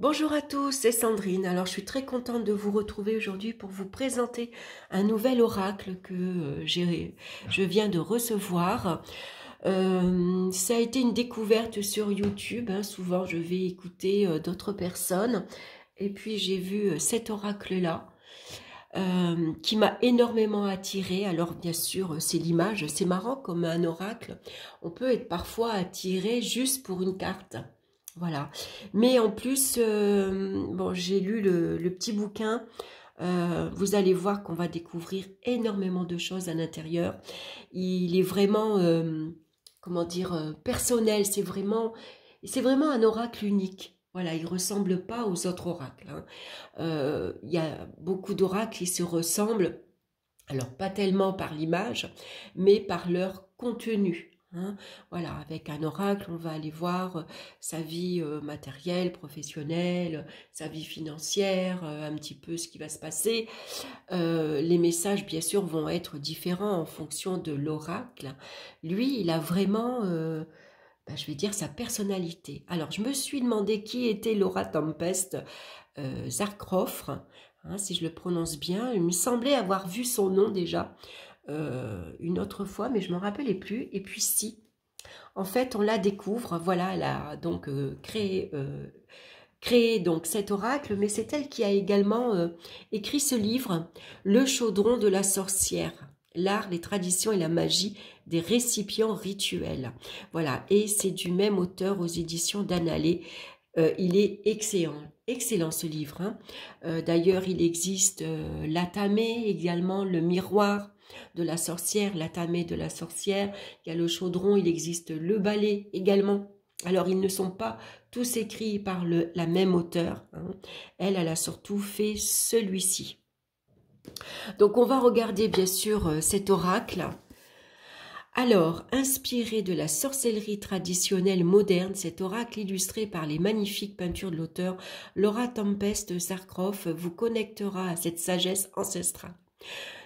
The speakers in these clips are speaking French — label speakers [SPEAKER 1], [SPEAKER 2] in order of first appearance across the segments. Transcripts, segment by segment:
[SPEAKER 1] Bonjour à tous, c'est Sandrine. Alors je suis très contente de vous retrouver aujourd'hui pour vous présenter un nouvel oracle que je viens de recevoir. Ça a été une découverte sur YouTube, hein. Souvent je vais écouter d'autres personnes et puis j'ai vu cet oracle-là qui m'a énormément attirée. Alors bien sûr c'est l'image, c'est marrant comme un oracle, on peut être parfois attiré juste pour une carte. Voilà. Mais en plus, bon, j'ai lu le petit bouquin. Vous allez voir qu'on va découvrir énormément de choses à l'intérieur. Il est vraiment, comment dire, personnel. C'est vraiment un oracle unique. Voilà, il ne ressemble pas aux autres oracles, hein. Il y a beaucoup d'oracles qui se ressemblent. Alors, pas tellement par l'image, mais par leur contenu, hein. Voilà, avec un oracle, on va aller voir sa vie matérielle, professionnelle, sa vie financière, un petit peu ce qui va se passer. Les messages, bien sûr, vont être différents en fonction de l'oracle. Lui, il a vraiment, je vais dire, sa personnalité. Alors, je me suis demandé qui était Laura Tempest Zarkroff, hein, si je le prononce bien. Il me semblait avoir vu son nom déjà une autre fois, mais je ne me rappelais plus. Et puis si, en fait, on la découvre. Voilà, elle a donc créé donc cet oracle, mais c'est elle qui a également écrit ce livre, Le chaudron de la sorcière, l'art, les traditions et la magie des récipients rituels. Voilà, et c'est du même auteur aux éditions d'Annalé. Il est excellent, excellent ce livre, hein. D'ailleurs, il existe l'Atamé, également le miroir de la sorcière, l'Atamé de la sorcière. Il y a le chaudron, il existe le balai également. Alors, ils ne sont pas tous écrits par la même auteur, hein. Elle a surtout fait celui-ci. Donc, on va regarder bien sûr cet oracle. Alors, inspiré de la sorcellerie traditionnelle moderne, cet oracle illustré par les magnifiques peintures de l'auteur Laura Tempest Zarkroff vous connectera à cette sagesse ancestrale,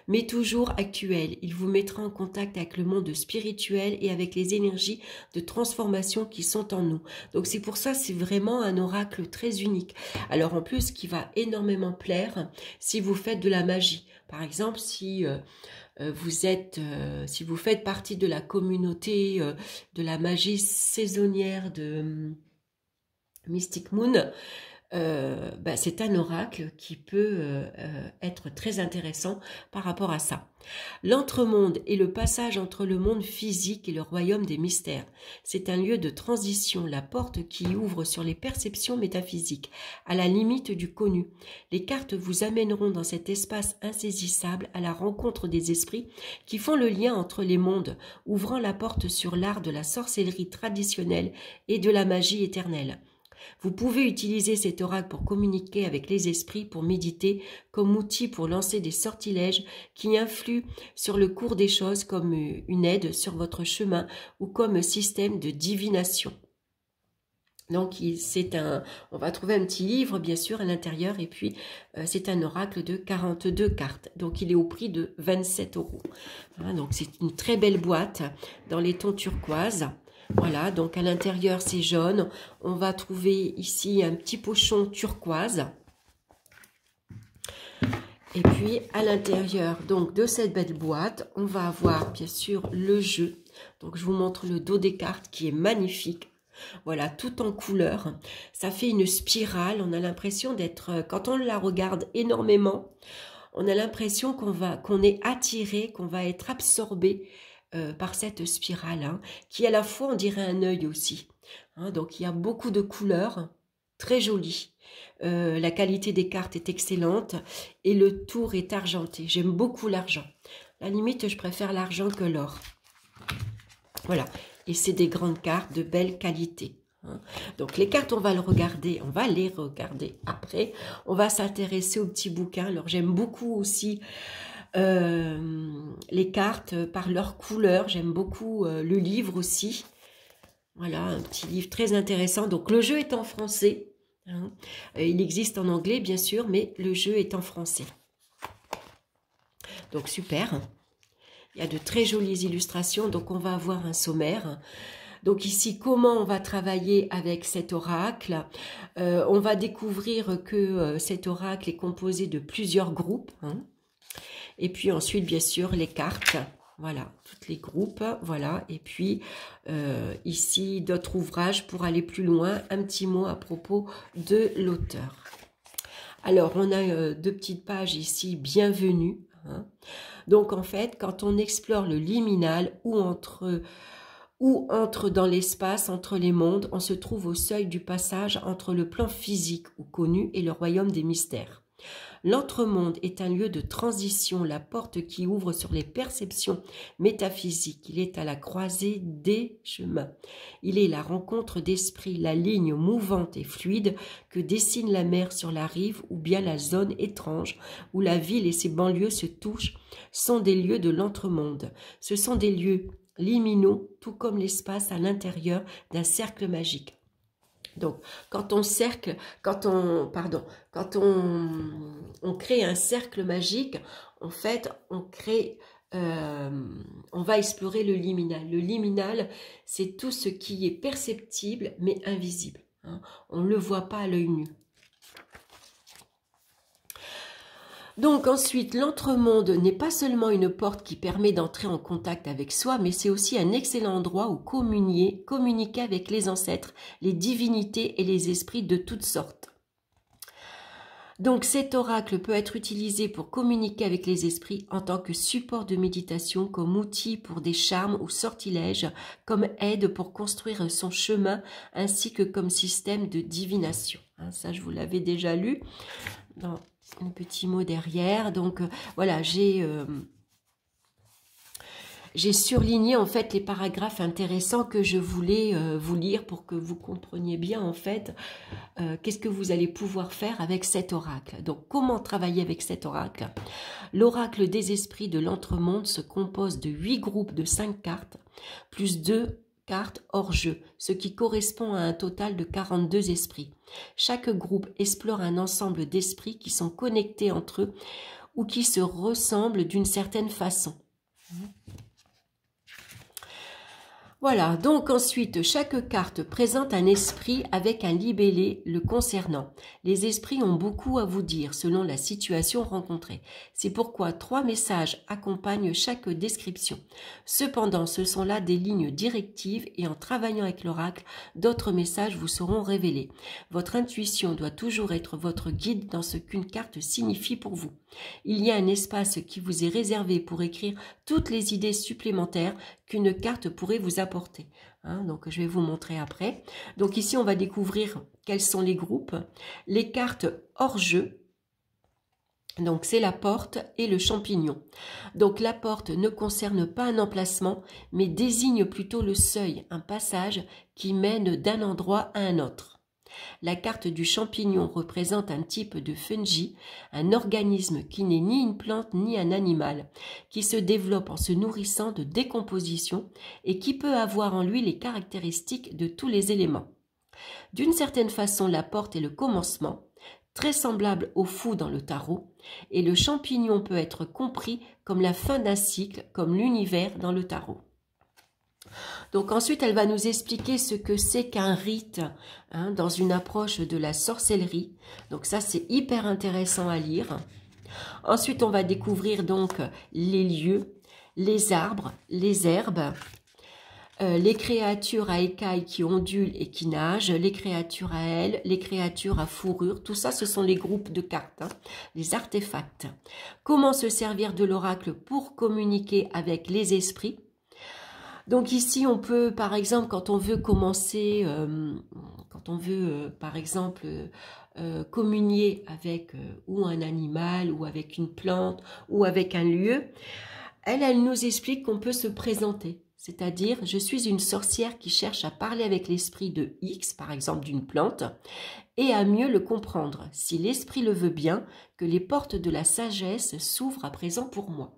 [SPEAKER 1] mais toujours actuelle. Il vous mettra en contact avec le monde spirituel et avec les énergies de transformation qui sont en nous. Donc c'est pour ça, c'est vraiment un oracle très unique. Alors en plus, qui va énormément plaire si vous faites de la magie. Par exemple, si si vous faites partie de la communauté de la magie saisonnière de Mystic Moon, c'est un oracle qui peut être très intéressant par rapport à ça. L'entremonde est le passage entre le monde physique et le royaume des mystères. C'est un lieu de transition, la porte qui ouvre sur les perceptions métaphysiques, à la limite du connu. Les cartes vous amèneront dans cet espace insaisissable à la rencontre des esprits qui font le lien entre les mondes, ouvrant la porte sur l'art de la sorcellerie traditionnelle et de la magie éternelle. Vous pouvez utiliser cet oracle pour communiquer avec les esprits, pour méditer, comme outil pour lancer des sortilèges qui influent sur le cours des choses comme une aide sur votre chemin ou comme système de divination. Donc on va trouver un petit livre bien sûr à l'intérieur et puis c'est un oracle de 42 cartes. Donc il est au prix de 27 €. Voilà, donc c'est une très belle boîte dans les tons turquoise. Voilà, donc à l'intérieur c'est jaune. On va trouver ici un petit pochon turquoise. Et puis à l'intérieur donc de cette belle boîte, on va avoir bien sûr le jeu. Donc je vous montre le dos des cartes qui est magnifique. Voilà, tout en couleur. Ça fait une spirale. On a l'impression d'être, quand on la regarde énormément, on a l'impression qu'on est attiré, qu'on va être absorbé par cette spirale, hein, qui à la fois on dirait un œil aussi, hein. Donc il y a beaucoup de couleurs, très jolies. La qualité des cartes est excellente et le tour est argenté. J'aime beaucoup l'argent. À la limite, je préfère l'argent que l'or. Voilà, et c'est des grandes cartes de belle qualité, hein. Donc les cartes, on va les regarder après. On va s'intéresser au petit bouquin. Alors j'aime beaucoup aussi les cartes par leur couleur. J'aime beaucoup le livre aussi. Voilà, un petit livre très intéressant. Donc le jeu est en français, hein. Il existe en anglais bien sûr, mais le jeu est en français. Donc super. Il y a de très jolies illustrations. Donc on va avoir un sommaire. Donc ici, comment on va travailler avec cet oracle? On va découvrir que cet oracle est composé de plusieurs groupes, hein. Et puis ensuite, bien sûr, les cartes. Voilà, tous les groupes, voilà. Et puis, ici, d'autres ouvrages pour aller plus loin. Un petit mot à propos de l'auteur. Alors, on a 2 petites pages ici, bienvenue, hein. Donc, en fait, quand on explore le liminal ou entre dans l'espace, entre les mondes, on se trouve au seuil du passage entre le plan physique ou connu et le royaume des mystères. L'entremonde est un lieu de transition, la porte qui ouvre sur les perceptions métaphysiques. Il est à la croisée des chemins. Il est la rencontre d'esprits, la ligne mouvante et fluide que dessine la mer sur la rive ou bien la zone étrange où la ville et ses banlieues se touchent sont des lieux de l'entremonde. Ce sont des lieux liminaux, tout comme l'espace à l'intérieur d'un cercle magique. Donc, quand on crée un cercle magique, en fait, on va explorer le liminal. Le liminal, c'est tout ce qui est perceptible mais invisible, hein. On ne le voit pas à l'œil nu. Donc ensuite, l'entremonde n'est pas seulement une porte qui permet d'entrer en contact avec soi, mais c'est aussi un excellent endroit où communiquer avec les ancêtres, les divinités et les esprits de toutes sortes. Donc cet oracle peut être utilisé pour communiquer avec les esprits en tant que support de méditation, comme outil pour des charmes ou sortilèges, comme aide pour construire son chemin, ainsi que comme système de divination. Hein, ça, je vous l'avais déjà lu dans un petit mot derrière. Donc voilà, j'ai surligné en fait les paragraphes intéressants que je voulais vous lire pour que vous compreniez bien en fait qu'est-ce que vous allez pouvoir faire avec cet oracle. Donc comment travailler avec cet oracle? L'oracle des esprits de l'entremonde se compose de 8 groupes de 5 cartes plus 2 cartes hors jeu, ce qui correspond à un total de 42 esprits. Chaque groupe explore un ensemble d'esprits qui sont connectés entre eux ou qui se ressemblent d'une certaine façon. Voilà, donc ensuite, chaque carte présente un esprit avec un libellé le concernant. Les esprits ont beaucoup à vous dire selon la situation rencontrée. C'est pourquoi 3 messages accompagnent chaque description. Cependant, ce sont là des lignes directives et en travaillant avec l'oracle, d'autres messages vous seront révélés. Votre intuition doit toujours être votre guide dans ce qu'une carte signifie pour vous. Il y a un espace qui vous est réservé pour écrire toutes les idées supplémentaires qu'une carte pourrait vous apporter. Hein, donc, je vais vous montrer après. Donc, ici, on va découvrir quels sont les groupes. Les cartes hors jeu. Donc, c'est la porte et le champignon. Donc, la porte ne concerne pas un emplacement, mais désigne plutôt le seuil, un passage qui mène d'un endroit à un autre. La carte du champignon représente un type de fungi, un organisme qui n'est ni une plante ni un animal, qui se développe en se nourrissant de décomposition et qui peut avoir en lui les caractéristiques de tous les éléments. D'une certaine façon, la porte est le commencement, très semblable au fou dans le tarot, et le champignon peut être compris comme la fin d'un cycle, comme l'univers dans le tarot. Donc ensuite, elle va nous expliquer ce que c'est qu'un rite, hein, dans une approche de la sorcellerie. Donc ça, c'est hyper intéressant à lire. Ensuite, on va découvrir donc les lieux, les arbres, les herbes, les créatures à écailles qui ondulent et qui nagent, les créatures à ailes, les créatures à fourrure. Tout ça, ce sont les groupes de cartes, hein, les artefacts. Comment se servir de l'oracle pour communiquer avec les esprits? Donc ici, on peut, par exemple, quand on veut commencer, par exemple, communier avec ou un animal, ou avec une plante, ou avec un lieu, elle nous explique qu'on peut se présenter. C'est-à-dire, je suis une sorcière qui cherche à parler avec l'esprit de X, par exemple d'une plante, et à mieux le comprendre, si l'esprit le veut bien, que les portes de la sagesse s'ouvrent à présent pour moi.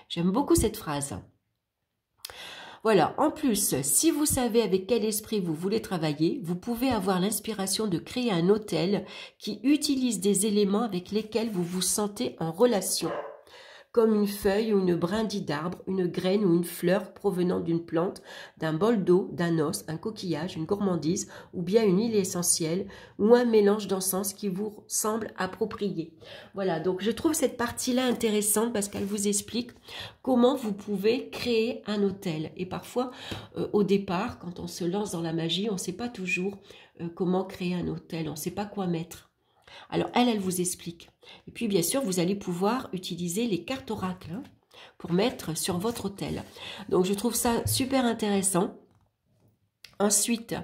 [SPEAKER 1] J'aime beaucoup cette phrase. Voilà, en plus, si vous savez avec quel esprit vous voulez travailler, vous pouvez avoir l'inspiration de créer un hôtel qui utilise des éléments avec lesquels vous vous sentez en relation. comme une feuille ou une brindille d'arbre, une graine ou une fleur provenant d'une plante, d'un bol d'eau, d'un os, un coquillage, une gourmandise, ou bien une huile essentielle, ou un mélange d'encens qui vous semble approprié. Voilà, donc je trouve cette partie-là intéressante parce qu'elle vous explique comment vous pouvez créer un autel. Et parfois, au départ, quand on se lance dans la magie, on ne sait pas toujours comment créer un autel, on ne sait pas quoi mettre. Alors, elle vous explique. Et puis, bien sûr, vous allez pouvoir utiliser les cartes oracles hein, pour mettre sur votre autel. Donc, je trouve ça super intéressant. Ensuite,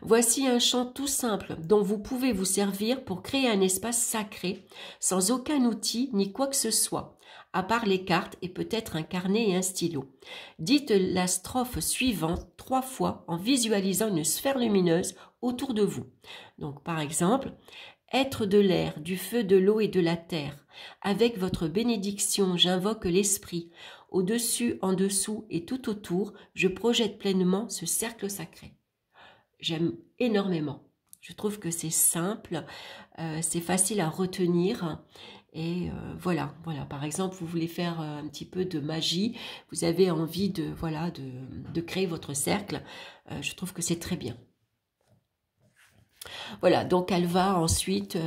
[SPEAKER 1] voici un chant tout simple dont vous pouvez vous servir pour créer un espace sacré sans aucun outil ni quoi que ce soit, à part les cartes et peut-être un carnet et un stylo. Dites la strophe suivante 3 fois en visualisant une sphère lumineuse autour de vous. Donc, par exemple, être de l'air, du feu, de l'eau et de la terre. Avec votre bénédiction, j'invoque l'esprit. Au-dessus, en dessous et tout autour, je projette pleinement ce cercle sacré. J'aime énormément. Je trouve que c'est simple, c'est facile à retenir. Et voilà. Par exemple, vous voulez faire un petit peu de magie, vous avez envie de créer votre cercle. Je trouve que c'est très bien. Voilà, donc elle va ensuite...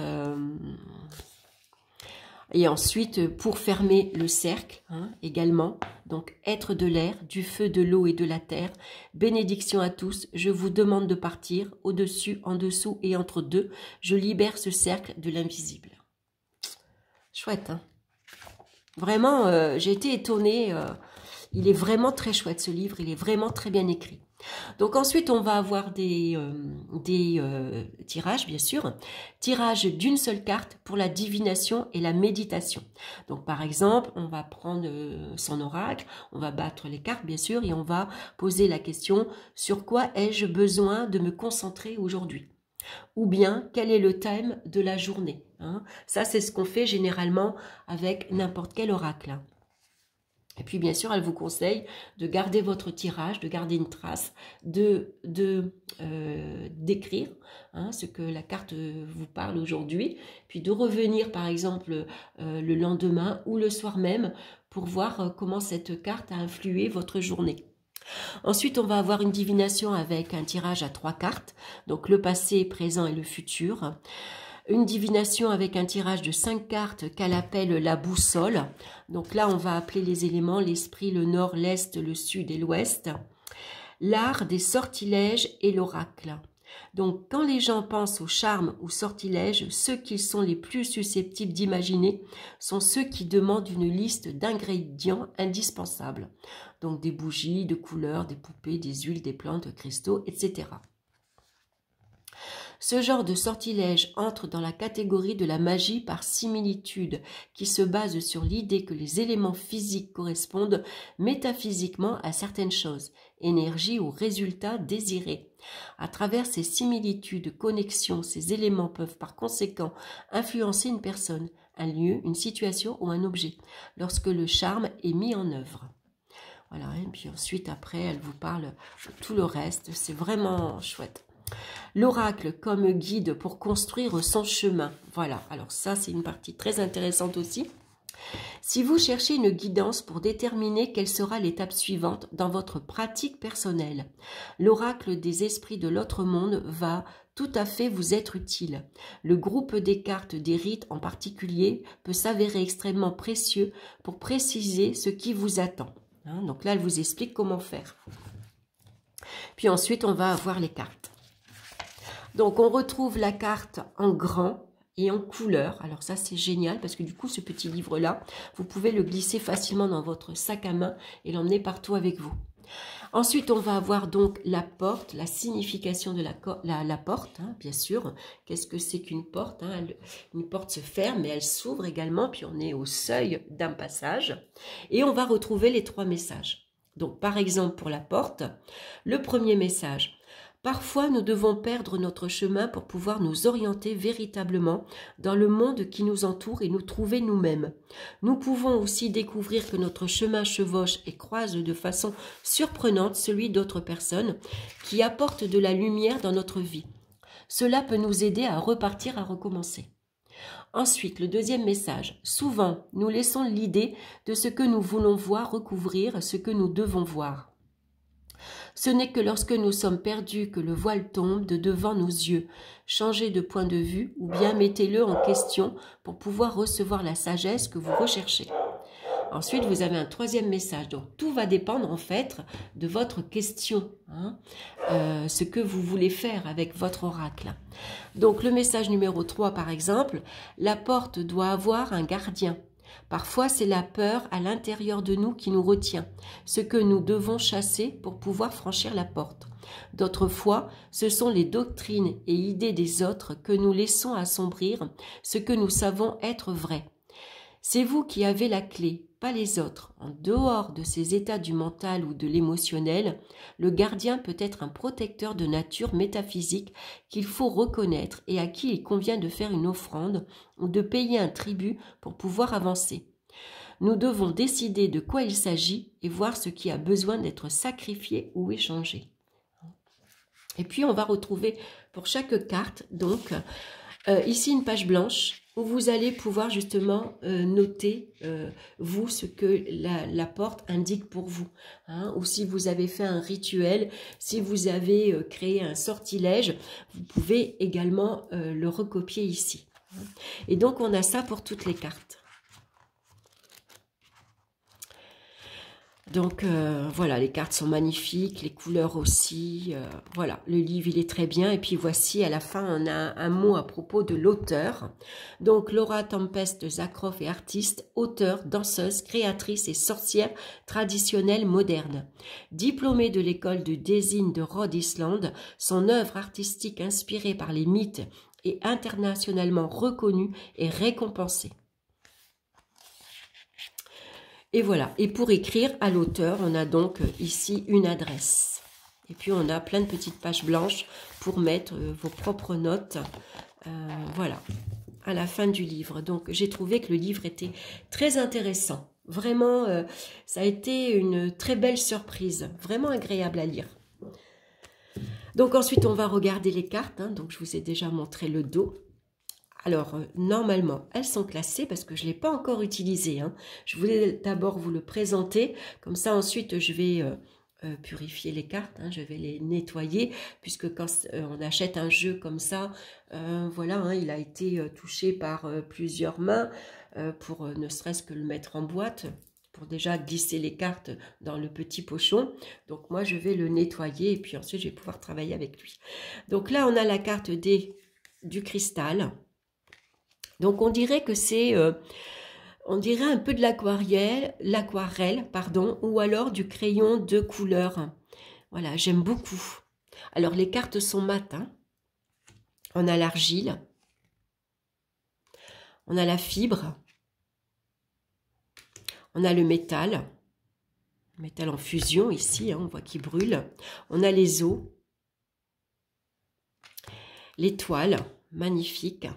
[SPEAKER 1] Et ensuite, pour fermer le cercle, hein, également, donc être de l'air, du feu, de l'eau et de la terre, bénédiction à tous, je vous demande de partir, au-dessus, en dessous et entre deux, je libère ce cercle de l'invisible. Chouette, hein. Vraiment, j'ai été étonnée, il est vraiment très chouette ce livre, il est vraiment très bien écrit. Donc ensuite, on va avoir des tirages, bien sûr. Tirage d'une seule carte pour la divination et la méditation. Donc par exemple, on va prendre son oracle, on va battre les cartes, bien sûr, et on va poser la question « Sur quoi ai-je besoin de me concentrer aujourd'hui ?» Ou bien, quel est le thème de la journée hein. Ça, c'est ce qu'on fait généralement avec n'importe quel oracle. Et puis, bien sûr, elle vous conseille de garder votre tirage, de garder une trace, d'écrire hein, ce que la carte vous parle aujourd'hui, puis de revenir, par exemple, le lendemain ou le soir même pour voir comment cette carte a influé votre journée. Ensuite, on va avoir une divination avec un tirage à 3 cartes, donc le passé, présent et le futur. Une divination avec un tirage de 5 cartes qu'elle appelle la boussole. Donc là, on va appeler les éléments, l'esprit, le nord, l'est, le sud et l'ouest. L'art des sortilèges et l'oracle. Donc, quand les gens pensent au charme ou sortilèges, ceux qui sont les plus susceptibles d'imaginer sont ceux qui demandent une liste d'ingrédients indispensables. Donc, des bougies, de couleurs, des poupées, des huiles, des plantes, des cristaux, etc. Ce genre de sortilège entre dans la catégorie de la magie par similitude, qui se base sur l'idée que les éléments physiques correspondent métaphysiquement à certaines choses, énergie ou résultats désirés. À travers ces similitudes, connexions, ces éléments peuvent par conséquent influencer une personne, un lieu, une situation ou un objet, lorsque le charme est mis en œuvre. Voilà, et puis ensuite, après, elle vous parle de tout le reste, c'est vraiment chouette. L'oracle comme guide pour construire son chemin. Voilà, alors ça c'est une partie très intéressante aussi. Si vous cherchez une guidance pour déterminer quelle sera l'étape suivante dans votre pratique personnelle, l'oracle des esprits de l'autre monde va tout à fait vous être utile. Le groupe des cartes des rites en particulier peut s'avérer extrêmement précieux pour préciser ce qui vous attend. Hein, donc là, elle vous explique comment faire. Puis ensuite, on va avoir les cartes. Donc, on retrouve la carte en grand et en couleur. Alors ça, c'est génial parce que du coup, ce petit livre-là, vous pouvez le glisser facilement dans votre sac à main et l'emmener partout avec vous. Ensuite, on va avoir donc la porte, la signification de la porte, hein, bien sûr. Qu'est-ce que c'est qu'une porte hein? Une porte se ferme, mais elle s'ouvre également, puis on est au seuil d'un passage. Et on va retrouver les 3 messages. Donc, par exemple, pour la porte, le premier message. Parfois, nous devons perdre notre chemin pour pouvoir nous orienter véritablement dans le monde qui nous entoure et nous trouver nous-mêmes. Nous pouvons aussi découvrir que notre chemin chevauche et croise de façon surprenante celui d'autres personnes qui apportent de la lumière dans notre vie. Cela peut nous aider à repartir, à recommencer. Ensuite, le deuxième message. Souvent, nous laissons l'idée de ce que nous voulons voir recouvrir ce que nous devons voir. Ce n'est que lorsque nous sommes perdus que le voile tombe de devant nos yeux. Changez de point de vue ou bien mettez-le en question pour pouvoir recevoir la sagesse que vous recherchez. Ensuite, vous avez un troisième message. Donc, tout va dépendre en fait de votre question, hein, ce que vous voulez faire avec votre oracle. Donc, le message numéro 3, par exemple, la porte doit avoir un gardien. Parfois, c'est la peur à l'intérieur de nous qui nous retient, ce que nous devons chasser pour pouvoir franchir la porte. D'autres fois, ce sont les doctrines et idées des autres que nous laissons assombrir ce que nous savons être vrai. C'est vous qui avez la clé, pas les autres. En dehors de ces états du mental ou de l'émotionnel, le gardien peut être un protecteur de nature métaphysique qu'il faut reconnaître et à qui il convient de faire une offrande ou de payer un tribut pour pouvoir avancer. Nous devons décider de quoi il s'agit et voir ce qui a besoin d'être sacrifié ou échangé. Et puis on va retrouver pour chaque carte, donc, ici une page blanche où vous allez pouvoir justement noter, vous, ce que la porte indique pour vous. Hein, ou si vous avez fait un rituel, si vous avez créé un sortilège, vous pouvez également le recopier ici. Et donc, on a ça pour toutes les cartes. Donc voilà, les cartes sont magnifiques, les couleurs aussi, voilà, le livre il est très bien. Et puis voici, à la fin, on a un mot à propos de l'auteur. Donc Laura Tempest Zakroff est artiste, auteure, danseuse, créatrice et sorcière traditionnelle moderne. Diplômée de l'école de design de Rhode Island, son œuvre artistique inspirée par les mythes est internationalement reconnue et récompensée. Et voilà, et pour écrire à l'auteur, on a donc ici une adresse. Et puis on a plein de petites pages blanches pour mettre vos propres notes, voilà, à la fin du livre. Donc j'ai trouvé que le livre était très intéressant. Vraiment, ça a été une très belle surprise, vraiment agréable à lire. Donc ensuite, on va regarder les cartes, hein. Donc je vous ai déjà montré le dos. Alors, normalement, elles sont classées parce que je ne l'ai pas encore utilisé. Hein. Je voulais d'abord vous le présenter. Comme ça, ensuite, je vais purifier les cartes. Hein, je vais les nettoyer. Puisque quand on achète un jeu comme ça, voilà, hein, il a été touché par plusieurs mains pour ne serait-ce que le mettre en boîte. Pour déjà glisser les cartes dans le petit pochon. Donc, moi, je vais le nettoyer. Et puis ensuite, je vais pouvoir travailler avec lui. Donc là, on a la carte du cristal. Donc, on dirait que c'est, on dirait un peu de l'aquarelle, pardon, ou alors du crayon de couleur. Voilà, j'aime beaucoup. Alors, les cartes sont mates. Hein. On a l'argile. On a la fibre. On a le métal. Métal en fusion ici, hein, on voit qu'il brûle. On a les os. L'étoile, magnifique.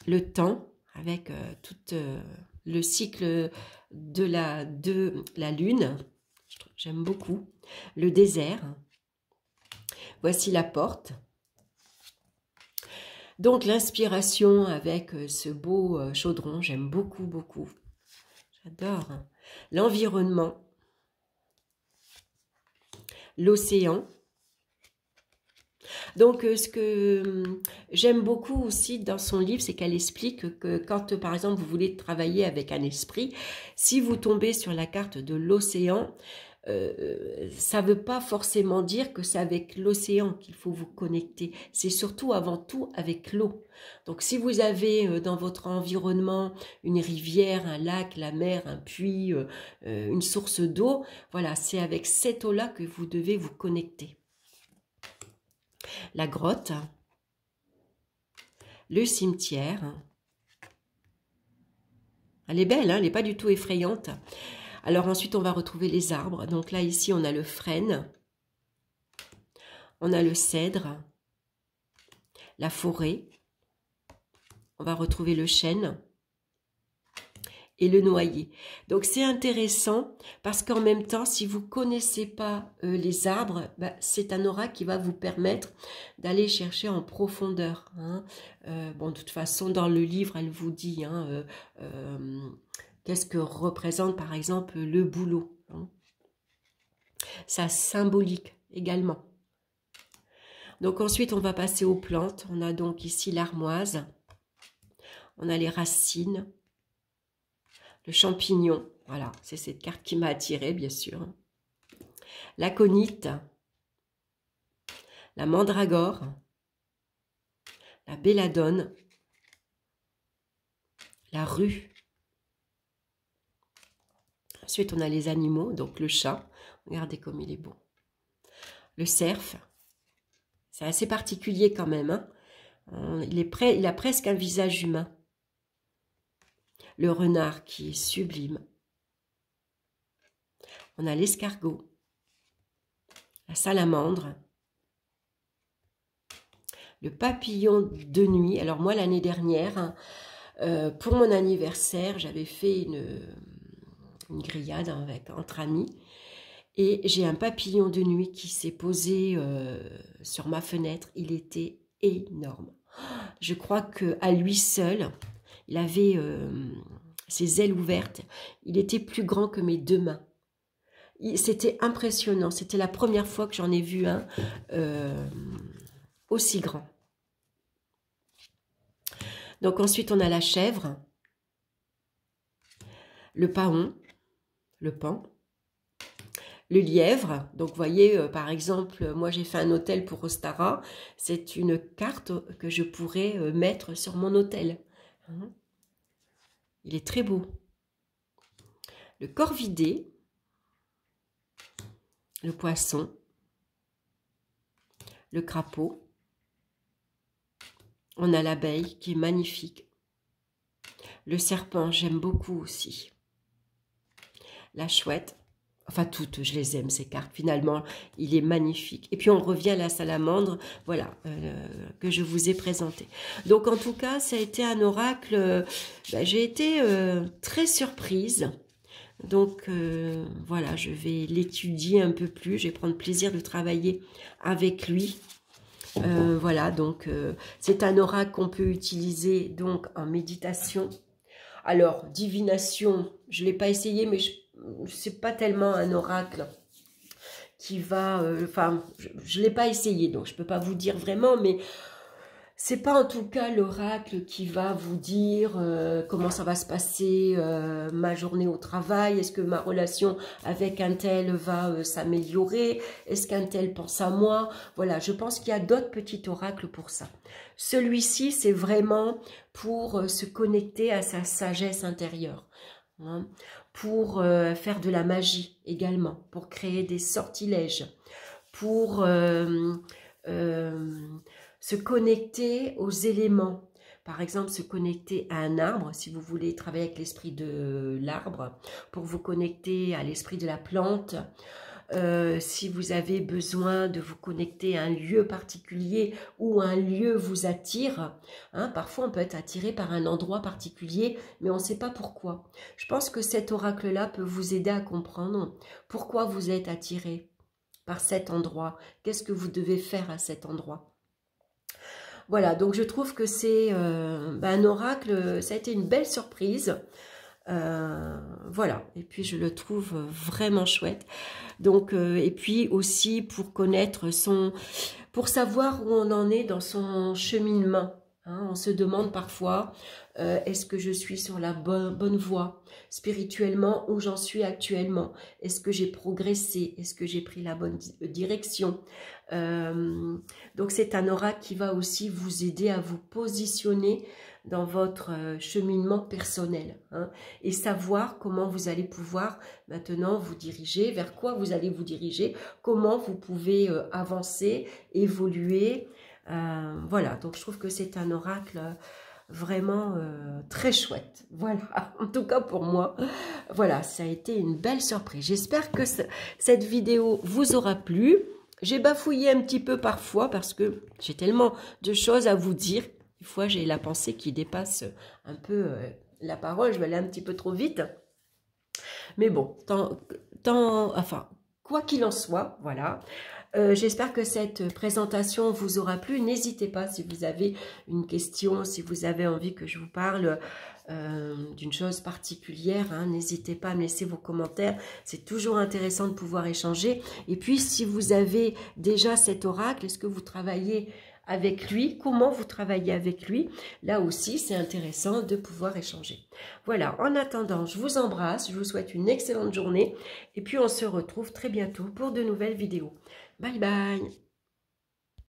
[SPEAKER 1] Le temps, avec tout le cycle de la lune, j'aime beaucoup. Le désert, voici la porte. Donc l'inspiration avec ce beau chaudron, j'aime beaucoup, beaucoup. J'adore. L'environnement, l'océan. Donc, ce que j'aime beaucoup aussi dans son livre, c'est qu'elle explique que quand, par exemple, vous voulez travailler avec un esprit, si vous tombez sur la carte de l'océan, ça ne veut pas forcément dire que c'est avec l'océan qu'il faut vous connecter. C'est surtout, avant tout, avec l'eau. Donc, si vous avez dans votre environnement une rivière, un lac, la mer, un puits, une source d'eau, voilà, c'est avec cette eau-là que vous devez vous connecter. La grotte, le cimetière. Elle est belle, hein, elle n'est pas du tout effrayante. Alors ensuite, on va retrouver les arbres. Donc là, ici, on a le frêne, on a le cèdre, la forêt. On va retrouver le chêne et le noyer. Donc c'est intéressant parce qu'en même temps, si vous connaissez pas les arbres, bah, c'est un oracle qui va vous permettre d'aller chercher en profondeur. Hein. Bon, de toute façon, dans le livre, elle vous dit hein, qu'est-ce que représente par exemple le bouleau. Hein. Ça symbolique également. Donc ensuite, on va passer aux plantes. On a donc ici l'armoise, on a les racines, le champignon, voilà, c'est cette carte qui m'a attirée, bien sûr. L'aconite, la mandragore, la belladone, la rue. Ensuite, on a les animaux, donc le chat, regardez comme il est beau. Le cerf, c'est assez particulier quand même, hein. Il a presque un visage humain. Le renard qui est sublime. On a l'escargot, la salamandre, le papillon de nuit. Alors moi, l'année dernière, pour mon anniversaire, j'avais fait une grillade entre amis. Et j'ai un papillon de nuit qui s'est posé sur ma fenêtre. Il était énorme. Je crois qu'à lui seul, il avait ses ailes ouvertes. Il était plus grand que mes 2 mains. C'était impressionnant. C'était la première fois que j'en ai vu un aussi grand. Donc ensuite, on a la chèvre, le paon, le paon, le lièvre. Donc vous voyez, par exemple, moi j'ai fait un hôtel pour Ostara. C'est une carte que je pourrais mettre sur mon hôtel. Hein. Il est très beau. Le corvidé, le poisson, le crapaud. On a l'abeille qui est magnifique. Le serpent, j'aime beaucoup aussi. La chouette. Enfin, toutes, je les aime, ces cartes. Finalement, il est magnifique. Et puis, on revient à la salamandre, voilà, que je vous ai présenté. Donc, en tout cas, ça a été un oracle. J'ai été très surprise. Donc, voilà, je vais l'étudier un peu plus. Je vais prendre plaisir de travailler avec lui. Voilà, donc, c'est un oracle qu'on peut utiliser donc en méditation. Alors, divination, je ne l'ai pas essayé, mais c'est pas tellement un oracle qui va... Enfin, je ne l'ai pas essayé, donc je ne peux pas vous dire vraiment, mais c'est pas en tout cas l'oracle qui va vous dire comment ça va se passer ma journée au travail, est-ce que ma relation avec un tel va s'améliorer, est-ce qu'un tel pense à moi. Voilà, je pense qu'il y a d'autres petits oracles pour ça. Celui-ci, c'est vraiment pour se connecter à sa sagesse intérieure. Hein, pour faire de la magie également, pour créer des sortilèges, pour se connecter aux éléments. Par exemple, se connecter à un arbre, si vous voulez travailler avec l'esprit de l'arbre, pour vous connecter à l'esprit de la plante. Si vous avez besoin de vous connecter à un lieu particulier ou un lieu vous attire, hein, parfois on peut être attiré par un endroit particulier, mais on ne sait pas pourquoi. Je pense que cet oracle-là peut vous aider à comprendre pourquoi vous êtes attiré par cet endroit. Qu'est-ce que vous devez faire à cet endroit? Voilà, donc je trouve que c'est un oracle, ça a été une belle surprise. Voilà, et puis je le trouve vraiment chouette. Donc, et puis aussi pour connaître pour savoir où on en est dans son cheminement. Hein, on se demande parfois, est-ce que je suis sur la bonne voie spirituellement, où j'en suis actuellement? Est-ce que j'ai progressé? Est-ce que j'ai pris la bonne direction? Donc c'est un oracle qui va aussi vous aider à vous positionner dans votre cheminement personnel, hein, et savoir comment vous allez pouvoir maintenant vous diriger, vers quoi vous allez vous diriger, comment vous pouvez avancer, évoluer. Voilà, donc je trouve que c'est un oracle vraiment très chouette. Voilà, en tout cas pour moi, voilà, ça a été une belle surprise. J'espère que cette vidéo vous aura plu. J'ai bafouillé un petit peu parfois parce que j'ai tellement de choses à vous dire. Des fois, j'ai la pensée qui dépasse un peu la parole, je vais aller un petit peu trop vite. Mais bon, enfin, quoi qu'il en soit, voilà. J'espère que cette présentation vous aura plu. N'hésitez pas si vous avez une question, si vous avez envie que je vous parle d'une chose particulière, hein, n'hésitez pas à me laisser vos commentaires. C'est toujours intéressant de pouvoir échanger. Et puis, si vous avez déjà cet oracle, est-ce que vous travaillez avec lui? Comment vous travaillez avec lui? Là aussi, c'est intéressant de pouvoir échanger. Voilà, en attendant, je vous embrasse, je vous souhaite une excellente journée et puis on se retrouve très bientôt pour de nouvelles vidéos. Bye bye!